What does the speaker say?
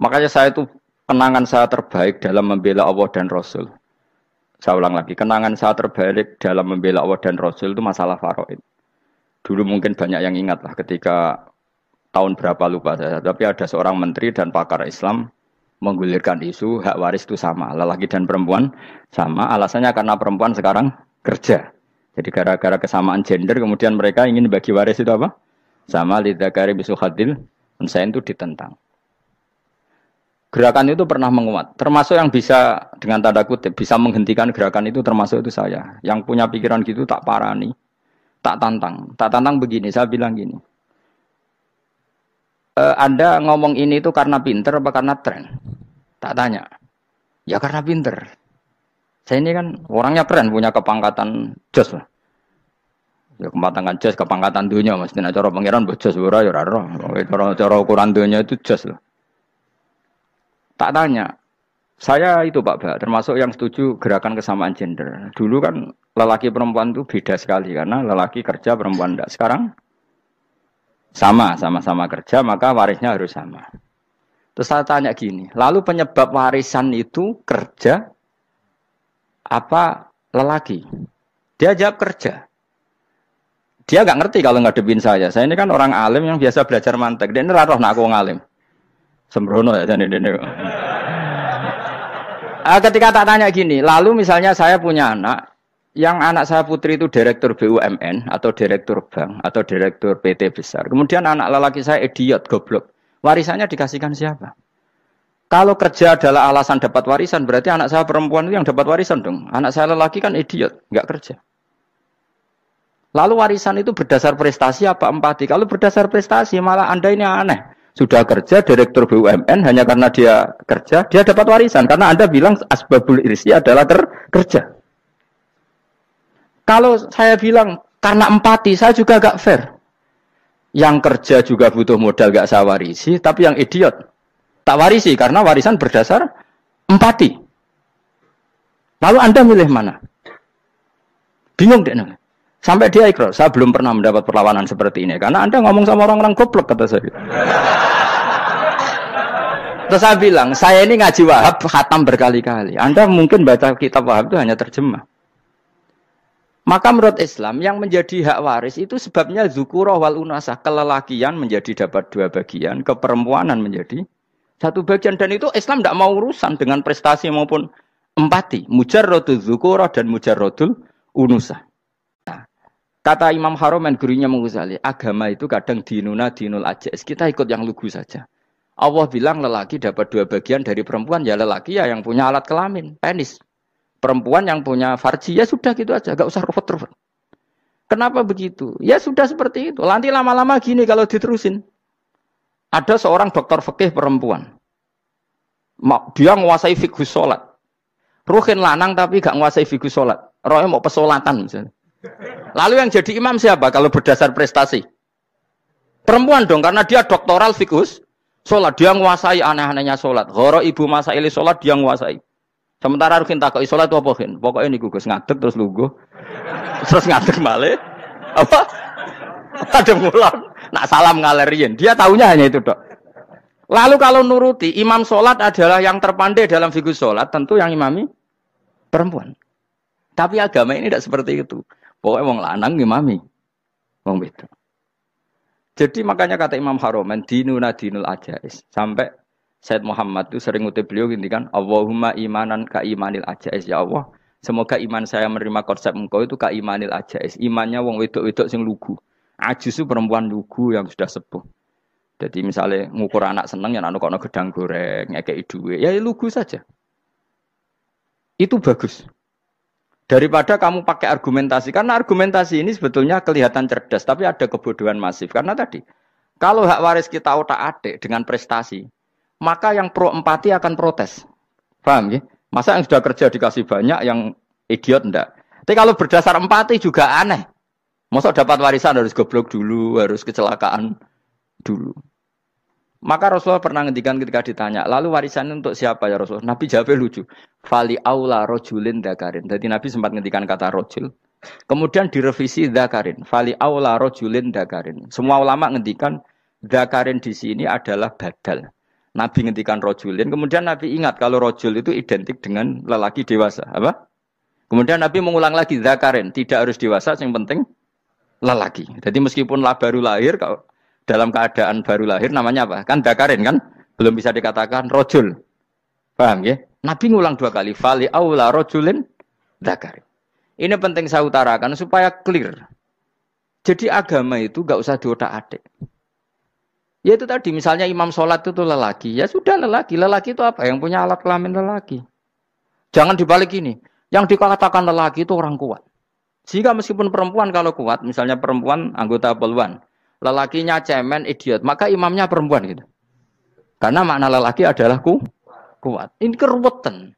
Makanya saya itu kenangan saya terbaik dalam membela Allah dan Rasul. Saya ulang lagi, kenangan saya terbaik dalam membela Allah dan Rasul itu masalah faraid. Dulu mungkin banyak yang ingat lah ketika tahun berapa lupa saya, tapi ada seorang menteri dan pakar Islam menggulirkan isu hak waris itu sama, lelaki dan perempuan sama, alasannya karena perempuan sekarang kerja. Jadi gara-gara kesamaan gender kemudian mereka ingin bagi waris itu apa? Sama lidzakari bisul hadil, saya itu ditentang. Gerakan itu pernah menguat, termasuk yang bisa dengan tanda kutip bisa menghentikan gerakan itu termasuk itu saya. Yang punya pikiran gitu tak parani, tak tantang begini, saya bilang gini. Anda ngomong ini itu karena pinter apa karena tren? Tak tanya. Ya karena pinter. Saya ini kan orangnya keren, punya kepangkatan jos lah. Ya kepangkatan jos, kepangkatan dunia, mestinya cara pangeran bojos ora ya ora. Cara ukuran dunia itu jos lah. Tak tanya, saya itu Pak, termasuk yang setuju gerakan kesamaan gender. Dulu kan lelaki perempuan itu beda sekali karena lelaki kerja perempuan tidak. Sekarang sama-sama kerja maka warisnya harus sama. Terus saya tanya gini, lalu penyebab warisan itu kerja apa lelaki? Dia jawab kerja. Dia nggak ngerti kalau ngadepin saya. Saya ini kan orang alim yang biasa belajar mantek. Dia ini raro nak aku ngalim. Sembrono ya jadi ini. Ketika tak tanya gini, lalu misalnya saya punya anak, yang anak saya putri itu direktur BUMN atau direktur bank atau direktur PT besar. Kemudian anak lelaki saya idiot, goblok. Warisannya dikasihkan siapa? Kalau kerja adalah alasan dapat warisan, berarti anak saya perempuan itu yang dapat warisan dong. Anak saya lelaki kan idiot, nggak kerja. Lalu warisan itu berdasar prestasi apa empati? Kalau berdasar prestasi malah Anda ini aneh. Sudah kerja direktur BUMN hanya karena dia kerja, dia dapat warisan. Karena Anda bilang asbabul irsi adalah kerja. Kalau saya bilang karena empati, saya juga gak fair. Yang kerja juga butuh modal gak saya warisi, tapi yang idiot tak warisi karena warisan berdasar empati. Lalu Anda milih mana? Bingung deh. Sampai dia ikrar, saya belum pernah mendapat perlawanan seperti ini. Karena Anda ngomong sama orang-orang goblok, kata saya. Terus saya bilang, saya ini ngaji Wahab, khatam berkali-kali. Anda mungkin baca kitab Wahab itu hanya terjemah. Maka menurut Islam, yang menjadi hak waris itu sebabnya zukurah wal unasah. Kelelakian menjadi dapat 2 bagian, keperempuanan menjadi 1 bagian. Dan itu Islam tidak mau urusan dengan prestasi maupun empati. Mujarrodul zukurah dan mujarrodul unusah. Kata Imam Haromen, gurunya Ghazali, agama itu kadang dinuna dinul ajais. Kita ikut yang lugu saja. Allah bilang lelaki dapat 2 bagian dari perempuan. Ya lelaki ya yang punya alat kelamin, penis. Perempuan yang punya farji, ya sudah gitu aja. Gak usah ruwet-ruwet. Kenapa begitu? Ya sudah seperti itu. Nanti lama-lama gini kalau diterusin. Ada seorang dokter fikih perempuan. Dia menguasai fikih sholat. Ruhin lanang tapi gak menguasai fikih sholat. Rohnya mau pesolatan misalnya. Lalu yang jadi imam siapa kalau berdasar prestasi? Perempuan dong, karena dia doktoral fikus sholat, dia menguasai aneh-anehnya sholat. Goro ibu masaili sholat dia menguasai. Sementara Rukin takoi sholat itu apa Rukin? Pokoknya ini gugus ngadeg terus lugu, terus ngadeg balik. Apa? Ada ngulang. Nak salam ngalerin. Dia tahunya hanya itu dok. Lalu kalau nuruti imam sholat adalah yang terpandai dalam fikus sholat, tentu yang imami perempuan. Tapi agama ini tidak seperti itu. Pokoknya wong lanang ngimami. Wong itu. Jadi makanya kata Imam Haromen dinuna dinul ajais. Sampai Said Muhammad itu sering ngutip beliau ngintikan Allahumma imanan ka imanil ajais ya Allah. Semoga iman saya menerima konsep engkau itu ka imanil ajais. Imannya wong wedok-wedok sing lugu. Ajis itu perempuan lugu yang sudah sepuh. Jadi misalnya ngukur anak seneng ya anak kono gedang goreng, ngekei duwe, ya lugu saja. Itu bagus. Daripada kamu pakai argumentasi. Karena argumentasi ini sebetulnya kelihatan cerdas. Tapi ada kebodohan masif. Karena tadi, kalau hak waris kita otak-atik dengan prestasi, maka yang pro empati akan protes. Paham ya? Masa yang sudah kerja dikasih banyak, yang idiot enggak? Tapi kalau berdasar empati juga aneh. Masa dapat warisan harus goblok dulu, harus kecelakaan dulu. Maka Rasulullah pernah ngendikan ketika ditanya, lalu warisan untuk siapa ya Rasulullah? Nabi jawabnya lucu. Fali aula rojulin dzakarin. Jadi Nabi sempat ngendikan kata rojul. Kemudian direvisi dzakarin. Fali aula rojulin dzakarin. Semua ulama ngendikan dzakarin di sini adalah badal. Nabi ngendikan rojulin, kemudian Nabi ingat kalau rojul itu identik dengan lelaki dewasa. Apa? Kemudian Nabi mengulang lagi zakarin, tidak harus dewasa, yang penting lelaki. Jadi meskipun baru lahir, kalau dalam keadaan baru lahir namanya apa? Kan zakarin kan? Belum bisa dikatakan rojul. Paham ya? Nabi ngulang 2 kali. Fali aula rojulin zakarin. Ini penting saya utarakan supaya clear. Jadi agama itu gak usah diotak-atik. Ya itu tadi, misalnya imam sholat itu lelaki. Ya sudah lelaki. Lelaki itu apa? Yang punya alat kelamin lelaki. Jangan dibalik ini. Yang dikatakan lelaki itu orang kuat. Sehingga meskipun perempuan kalau kuat, misalnya perempuan anggota poluan, lelakinya cemen, idiot, maka imamnya perempuan gitu. Karena makna lelaki adalah kuat. Ini keruwetan.